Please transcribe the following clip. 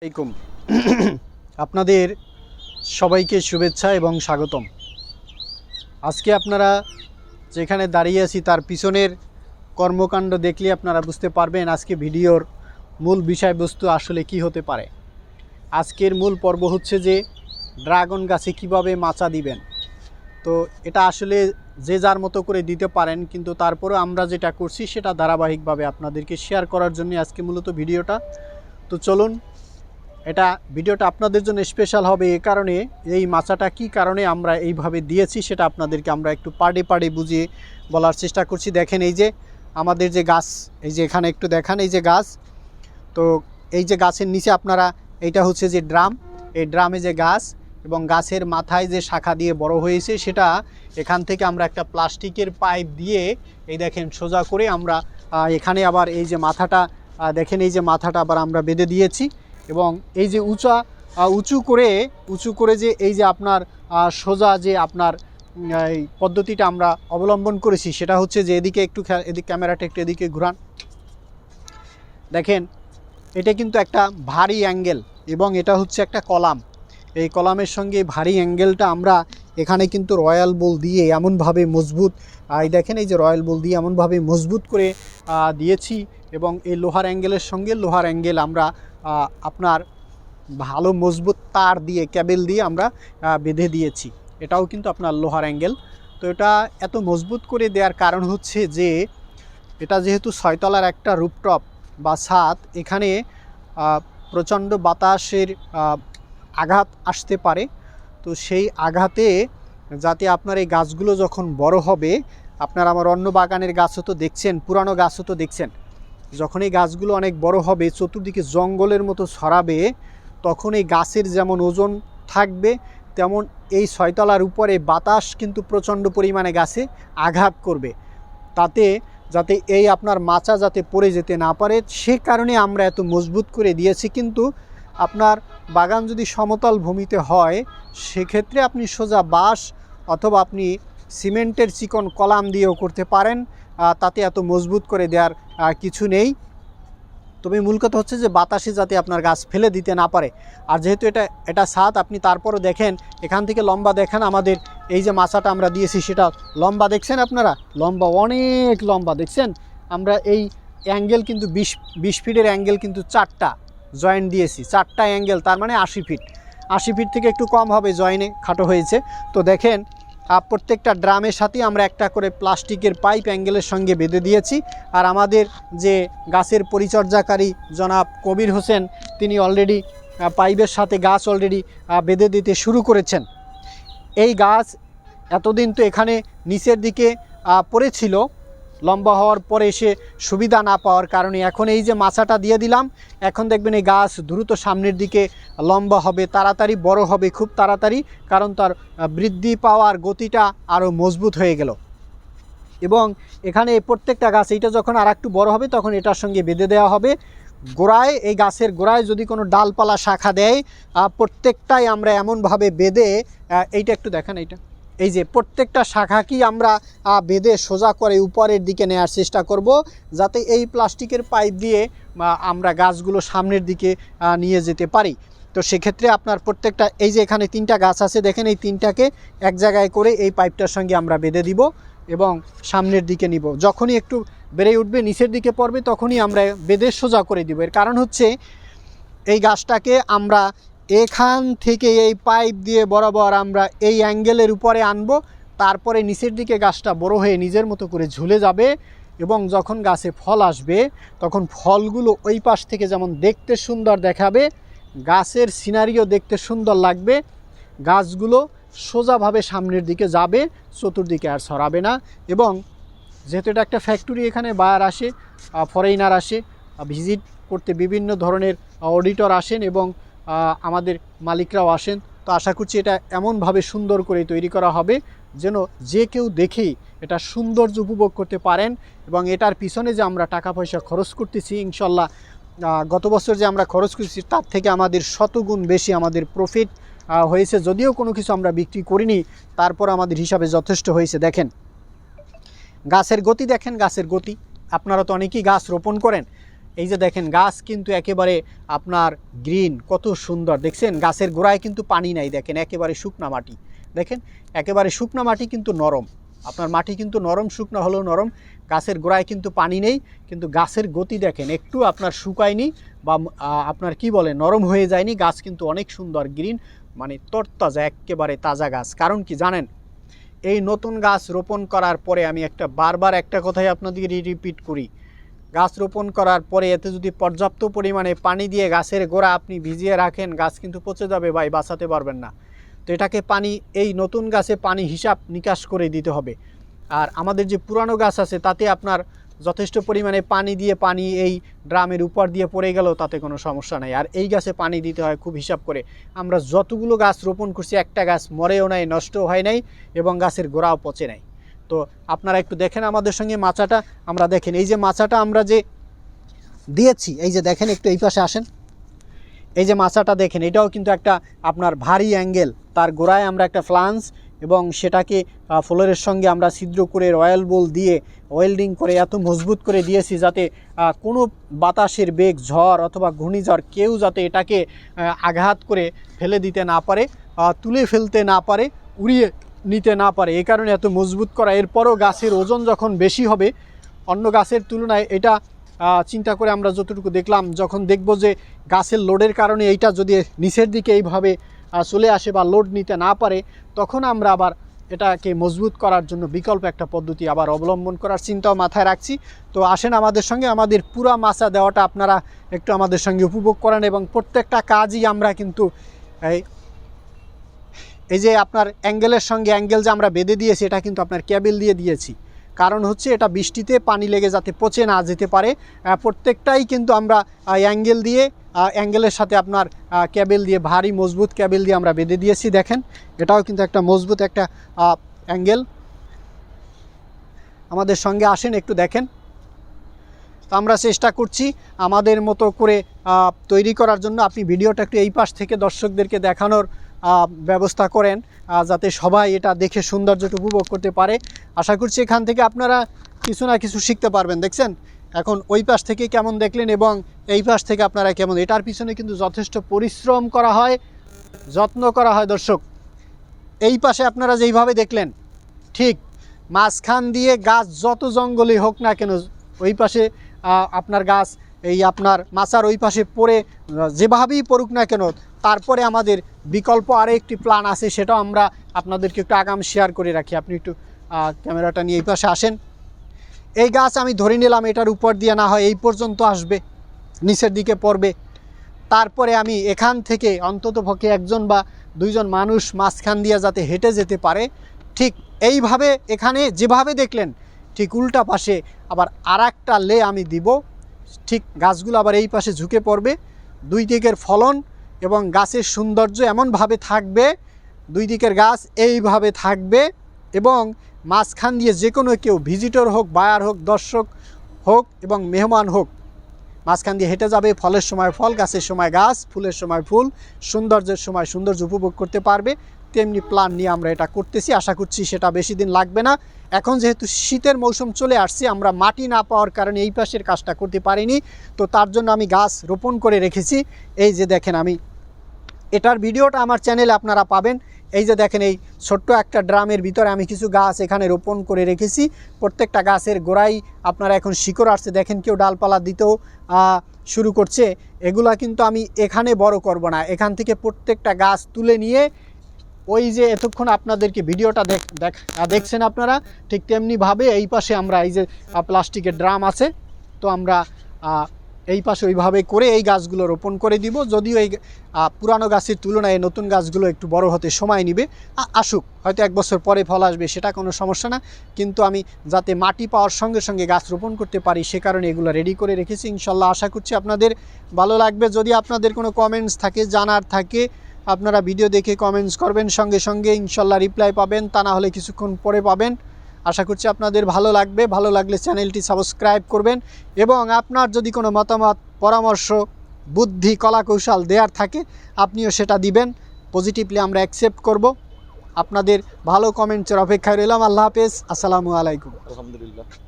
আলাইকুম আপনাদের সবাইকে শুভেচ্ছা এবং স্বাগতম। আজকে আপনারা যেখানে দাঁড়িয়ে আছি তার পিছনের কর্মকাণ্ড দেখলে আপনারা বুঝতে পারবেন আজকে ভিডিওর মূল বিষয়বস্তু আসলে কি হতে পারে। আজকের মূল পর্ব হচ্ছে যে ড্রাগন গাছে কিভাবে মাচা দিবেন। তো এটা আসলে যে যার মতো করে দিতে পারেন, কিন্তু তারপরে আমরা যেটা করছি সেটা ধারাবাহিকভাবে আপনাদেরকে শেয়ার করার জন্য আজকে মূলত ভিডিওটা। তো চলুন, এটা ভিডিওটা আপনাদের জন্য স্পেশাল হবে এই কারণে, এই মাচাটা কি কারণে আমরা এইভাবে দিয়েছি সেটা আপনাদেরকে আমরা একটু পার্টে বুঝিয়ে বলার চেষ্টা করছি। দেখেন এই যে আমাদের যে গাছ, এই যে এখানে একটু দেখান, এই যে গাছ, তো এই যে গাছের নিচে আপনারা, এইটা হচ্ছে যে ড্রাম, এই ড্রামে যে গাছ এবং গাছের মাথায় যে শাখা দিয়ে বড় হয়েছে সেটা এখান থেকে আমরা একটা প্লাস্টিকের পাইপ দিয়ে এই দেখেন সোজা করে আমরা এখানে আবার এই যে মাথাটা দেখেন, এই যে মাথাটা আবার আমরা বেঁধে দিয়েছি। এবং এই যে উঁচু করে যে এই যে আপনার সোজা যে আপনার এই পদ্ধতিটা আমরা অবলম্বন করেছি সেটা হচ্ছে যে এদিকে একটু এদিকে ক্যামেরাটা একটু এদিকে ঘুরান। দেখেন এটা কিন্তু একটা ভারী অ্যাঙ্গেল এবং এটা হচ্ছে একটা কলাম। এই কলামের সঙ্গে ভারী অ্যাঙ্গেলটা আমরা এখানে কিন্তু রয়্যাল বল দিয়ে এমনভাবে মজবুত, এই দেখেন এই যে রয়্যাল বল দিয়ে এমনভাবে মজবুত করে দিয়েছি। এবং এই লোহার অ্যাঙ্গেলের সঙ্গে লোহার অ্যাঙ্গেল আমরা আপনার ভালো মজবুত তার দিয়ে ক্যাবেল দিয়ে আমরা বেঁধে দিয়েছি। এটাও কিন্তু আপনার লোহার অ্যাঙ্গেল। তো এটা এত মজবুত করে দেওয়ার কারণ হচ্ছে যে এটা যেহেতু 6 তলার একটা রুফটপ বা ছাদ, এখানে প্রচণ্ড বাতাসের আঘাত আসতে পারে। তো সেই আঘাতে যাতে আপনার এই গাছগুলো যখন বড় হবে, আপনারা আমার অন্য বাগানের গাছও তো দেখছেন, পুরানো গাছও তো দেখছেন, যখন এই গাছগুলো অনেক বড় হবে চতুর্দিকে জঙ্গলের মতো ছড়াবে, তখন এই গাছের যেমন ওজন থাকবে তেমন এই 6 তলার উপরে বাতাস কিন্তু প্রচণ্ড পরিমাণে গাছে আঘাত করবে, তাতে যাতে এই আপনার মাচা যাতে পড়ে যেতে না পারে সে কারণে আমরা এত মজবুত করে দিয়েছি। কিন্তু আপনার বাগান যদি সমতল ভূমিতে হয় সেক্ষেত্রে আপনি সোজা বাঁশ অথবা আপনি সিমেন্টের চিকন কলাম দিয়েও করতে পারেন, তাতে এত মজবুত করে দেওয়ার কিছু নেই। তবে মূল কথা হচ্ছে যে বাতাসে যাতে আপনার গাছ ফেলে দিতে না পারে। আর যেহেতু এটা ছাদ, আপনি তারপরও দেখেন এখান থেকে লম্বা দেখেন, আমাদের এই যে মাচাটা আমরা দিয়েছি সেটা লম্বা দেখছেন আপনারা, লম্বা অনেক লম্বা দেখছেন। আমরা এই অ্যাঙ্গেল কিন্তু 20 ফিটের অ্যাঙ্গেল কিন্তু 4টা জয়েন্ট দিয়েছি, 4টা অ্যাঙ্গেল, তার মানে 80 ফিট। 80 ফিট থেকে একটু কম হবে, জয়েন্টে খাটো হয়েছে। তো দেখেন প্রত্যেকটা ড্রামের সাথে আমরা একটা করে প্লাস্টিকের পাইপ অ্যাঙ্গেলের সঙ্গে বেঁধে দিয়েছি। আর আমাদের যে গাছের পরিচর্যাকারী জনাব কবির হোসেন, তিনি অলরেডি পাইপের সাথে গাছ অলরেডি বেঁধে দিতে শুরু করেছেন। এই গাছ এতদিন তো এখানে নিচের দিকে পড়েছিল, লম্বা হওয়ার পরে এসে সুবিধা না পাওয়ার কারণে এখন এই যে মাচাটা দিয়ে দিলাম, এখন দেখবেন এই গাছ দ্রুত সামনের দিকে লম্বা হবে, তাড়াতাড়ি বড় হবে খুব তাড়াতাড়ি, কারণ তার বৃদ্ধি পাওয়ার গতিটা আরও মজবুত হয়ে গেল। এবং এখানে প্রত্যেকটা গাছ এইটা যখন আর একটু বড় হবে তখন এটার সঙ্গে বেঁধে দেওয়া হবে। গোড়ায়, এই গাছের গোড়ায় যদি কোনো ডালপালা শাখা দেয়, প্রত্যেকটাই আমরা এমনভাবে বেঁধে, এইটা একটু দেখেন, এই যে প্রত্যেকটা শাখাকেই আমরা বেঁধে সোজা করে উপরের দিকে নেওয়ার চেষ্টা করব, যাতে এই প্লাস্টিকের পাইপ দিয়ে আমরা গাছগুলো সামনের দিকে নিয়ে যেতে পারি। তো সেক্ষেত্রে আপনার প্রত্যেকটা, এই যে এখানে 3টা গাছ আছে দেখেন, এই 3টাকে এক জায়গায় করে এই পাইপটার সঙ্গে আমরা বেঁধে দিব এবং সামনের দিকে নিব। যখনই একটু বেড়ে উঠবে, নিচের দিকে পড়বে, তখনই আমরা বেঁধে সোজা করে দিব। এর কারণ হচ্ছে এই গাছটাকে আমরা এখান থেকে এই পাইপ দিয়ে বরাবর আমরা এই অ্যাঙ্গেলের উপরে আনবো, তারপরে নিচের দিকে গাছটা বড় হয়ে নিজের মতো করে ঝুলে যাবে। এবং যখন গাছে ফল আসবে তখন ফলগুলো ওই পাশ থেকে যেমন দেখতে সুন্দর দেখাবে, গাছের সিনারিও দেখতে সুন্দর লাগবে, গাছগুলো সোজাভাবে সামনের দিকে যাবে, চতুর্দিকে আর ছড়াবে না। এবং যেহেতু এটা একটা ফ্যাক্টরি, এখানে বায়ার আসে, ফরেইনার আসে ভিজিট করতে, বিভিন্ন ধরনের অডিটর আসেন এবং আমাদের মালিকরাও আসেন। তো আশা করছি এটা এমনভাবে সুন্দর করে তৈরি করা হবে যেন যে কেউ দেখেই এটা সৌন্দর্য উপভোগ করতে পারেন। এবং এটার পিছনে যে আমরা টাকা পয়সা খরচ করতেছি, ইনশাল্লাহ গত বছর যে আমরা খরচ করেছি তার থেকে আমাদের শতগুণ বেশি আমাদের প্রফিট হয়েছে। যদিও কোনো কিছু আমরা বিক্রি করিনি, তারপর আমাদের হিসাবে যথেষ্ট হয়েছে। দেখেন গাছের গতি, দেখেন গাছের গতি। আপনারা তো অনেকেই গাছ রোপণ করেন, এই যে দেখেন গাছ কিন্তু একেবারে আপনার গ্রিন, কত সুন্দর দেখছেন। গাছের গোড়ায় কিন্তু পানি নাই, দেখেন একেবারে শুকনা মাটি, দেখেন একেবারে শুকনা মাটি কিন্তু নরম, আপনার মাটি কিন্তু নরম, শুকনা হলেও নরম। গাছের গোড়ায় কিন্তু পানি নেই, কিন্তু গাছের গতি দেখেন একটু আপনার শুকায়নি বা আপনার কি বলে নরম হয়ে যায়নি। গাছ কিন্তু অনেক সুন্দর গ্রিন, মানে তরতাজা, একেবারে তাজা গাছ। কারণ কি জানেন, এই নতুন গাছ রোপণ করার পরে আমি বারবার একটা কথাই আপনাদেরকে রিপিট করি, গাছ রোপণ করার পরে এতে যদি পর্যাপ্ত পরিমাণে পানি দিয়ে গাছের গোড়া আপনি ভিজিয়ে রাখেন, গাছ কিন্তু পচে যাবে ভাই, বাঁচাতে পারবেন না। তো এটাকে পানি, এই নতুন গাছে পানি হিসাব নিকাশ করে দিতে হবে। আর আমাদের যে পুরানো গাছ আছে তাতে আপনার যথেষ্ট পরিমাণে পানি দিয়ে, পানি এই ড্রামের উপর দিয়ে পড়ে গেলেও তাতে কোনো সমস্যা নাই। আর এই গাছে পানি দিতে হয় খুব হিসাব করে। আমরা যতগুলো গাছ রোপণ করছি একটা গাছ মরেও নাই, নষ্টও হয় নাই এবং গাছের গোড়াও পচে নাই। তো আপনারা একটু দেখেন আমাদের সঙ্গে মাচাটা, আমরা দেখেন এই যে মাচাটা আমরা যে দিয়েছি, এই যে দেখেন একটু এই পাশে আসেন, এই যে মাচাটা দেখেন, এটাও কিন্তু একটা আপনার ভারী অ্যাঙ্গেল। তার গোড়ায় আমরা একটা ফ্লান্স এবং সেটাকে ফ্লোরের সঙ্গে আমরা ছিদ্র করে রয়্যাল বোল দিয়ে ওয়েল্ডিং করে এত মজবুত করে দিয়েছি যাতে কোনো বাতাসের বেগ, ঝড় অথবা ঘূর্ণিঝড় কেউ যাতে এটাকে আঘাত করে ফেলে দিতে না পারে, তুলে ফেলতে না পারে, উড়িয়ে নিতে না পারে। এই কারণে এত মজবুত করা। এরপরও গাছের ওজন যখন বেশি হবে অন্য গাছের তুলনায়, এটা চিন্তা করে আমরা যতটুকু দেখলাম, যখন দেখব যে গাছের লোডের কারণে এইটা যদি নিচের দিকে এইভাবে চলে আসে বা লোড নিতে না পারে, তখন আমরা আবার এটাকে মজবুত করার জন্য বিকল্প একটা পদ্ধতি আবার অবলম্বন করার চিন্তাও মাথায় রাখছি। তো আসেন আমাদের সঙ্গে, আমাদের পুরা মাচা দেওয়াটা আপনারা একটু আমাদের সঙ্গে উপভোগ করেন। এবং প্রত্যেকটা কাজই আমরা কিন্তু এই যে আপনার অ্যাঙ্গেলের সঙ্গে অ্যাঙ্গেল যে আমরা বেঁধে দিয়েছি, এটা কিন্তু আপনার কেবল দিয়ে দিয়েছি। কারণ হচ্ছে এটা বৃষ্টিতে পানি লেগে যাতে পচে না যেতে পারে। প্রত্যেকটাই কিন্তু আমরা অ্যাঙ্গেল দিয়ে, অ্যাঙ্গেলের সাথে আপনার কেবল দিয়ে, ভারী মজবুত কেবল দিয়ে আমরা বেঁধে দিয়েছি। দেখেন এটাও কিন্তু একটা মজবুত একটা অ্যাঙ্গেল। আমাদের সঙ্গে আসেন একটু দেখেন। তো আমরা চেষ্টা করছি আমাদের মতো করে তৈরি করার জন্য। আপনি ভিডিওটা একটু এই পাশ থেকে দর্শকদেরকে দেখানোর ব্যবস্থা করেন যাতে সবাই এটা দেখে সৌন্দর্যটা উপভোগ করতে পারে। আশা করছি এখান থেকে আপনারা কিছু না কিছু শিখতে পারবেন। দেখছেন এখন ওই পাশ থেকে কেমন দেখলেন এবং এই পাশ থেকে আপনারা কেমন। এটার পিছনে কিন্তু যথেষ্ট পরিশ্রম করা হয়, যত্ন করা হয়। দর্শক এই পাশে আপনারা যেইভাবে দেখলেন, ঠিক মাঝখান দিয়ে গাছ যত জঙ্গলই হোক না কেন, ওই পাশে আপনার গাছ এই আপনার মাচার ওই পাশে পড়ে যেভাবেই পড়ুক না কেন, তারপরে আমাদের বিকল্প আরও একটি প্ল্যান আছে, সেটাও আমরা আপনাদেরকে একটু আগাম শেয়ার করে রাখি। আপনি একটু ক্যামেরাটা নিয়ে এই পাশে আসেন। এই গাছ আমি ধরে নিলাম এটার উপর দিয়ে না হয় এই পর্যন্ত আসবে, নিচের দিকে পড়বে। তারপরে আমি এখান থেকে অন্ততপক্ষে একজন বা দুইজন মানুষ মাঝখান দিয়ে যাতে হেঁটে যেতে পারে, ঠিক এইভাবে এখানে যেভাবে দেখলেন ঠিক উল্টা পাশে আবার আরেকটা লে আমি দিব। ঠিক গাছগুলো আবার এই পাশে ঝুঁকে পড়বে। দুই দিকের ফলন এবং গাছের সৌন্দর্য এমনভাবে থাকবে, দুই দিকের গাছ এইভাবে থাকবে এবং মাঝখান দিয়ে যে কোনো কেউ, ভিজিটর হোক, বায়ার হোক, দর্শক হোক এবং মেহমান হোক, মাঝখান দিয়ে হেঁটে যাবে। ফলের সময় ফল, গাছের সময় গাছ, ফুলের সময় ফুল, সৌন্দর্যের সময় সৌন্দর্য উপভোগ করতে পারবে। তেমনি প্ল্যান নিয়ে আমরা এটা করতেছি। আশা করছি সেটা বেশি দিন লাগবে না। এখন যেহেতু শীতের মৌসুম চলে আসছে, আমরা মাটি না পাওয়ার কারণে এই পাশের কাজটা করতে পারিনি। তো তার জন্য আমি গাছ রোপণ করে রেখেছি। এই যে দেখেন, আমি এটার ভিডিওটা আমার চ্যানেলে আপনারা পাবেন। এই যে দেখেন, এই ছোট্ট একটা ড্রামের ভিতরে আমি কিছু গাছ এখানে রোপণ করে রেখেছি। প্রত্যেকটা গাছের গোড়ায় আপনারা এখন শিকড় আসছে, দেখেন কেউ ডালপালা দিতেও শুরু করছে। এগুলা কিন্তু আমি এখানে বড় করব না, এখান থেকে প্রত্যেকটা গাছ তুলে নিয়ে ওই যে এতক্ষণ আপনাদেরকে ভিডিওটা দেখছেন আপনারা, ঠিক তেমনিভাবে এই পাশে আমরা এই যে প্লাস্টিকের ড্রাম আছে, তো আমরা এই পাশে ওইভাবে করে এই গাছগুলো রোপণ করে দিব। যদিও এই পুরানো গাছের তুলনায় নতুন গাছগুলো একটু বড় হতে সময় নেবে, আসুক, হয়তো 1 বছর পরে ফল আসবে, সেটা কোনো সমস্যা না। কিন্তু আমি যাতে মাটি পাওয়ার সঙ্গে সঙ্গে গাছ রোপণ করতে পারি সে কারণে এগুলো রেডি করে রেখেছি। ইনশাল্লাহ আশা করছি আপনাদের ভালো লাগবে। যদি আপনাদের কোনো কমেন্টস থাকে, জানার থাকে, আপনারা ভিডিও দেখে কমেন্টস করবেন, সঙ্গে সঙ্গে ইনশাল্লাহ রিপ্লাই পাবেন, তা না হলে কিছুক্ষণ পরে পাবেন। আশা করছি আপনাদের ভালো লাগবে। ভালো লাগলে চ্যানেলটি সাবস্ক্রাইব করবেন এবং আপনার যদি কোনো মতামত, পরামর্শ, বুদ্ধি, কলাকৌশল দেওয়ার থাকে আপনিও সেটা দিবেন। পজিটিভলি আমরা অ্যাকসেপ্ট করব। আপনাদের ভালো কমেন্টসের অপেক্ষায় রইলাম। আল্লাহ হাফেজ, আসসালামু আলাইকুম। আলহামদুলিল্লাহ।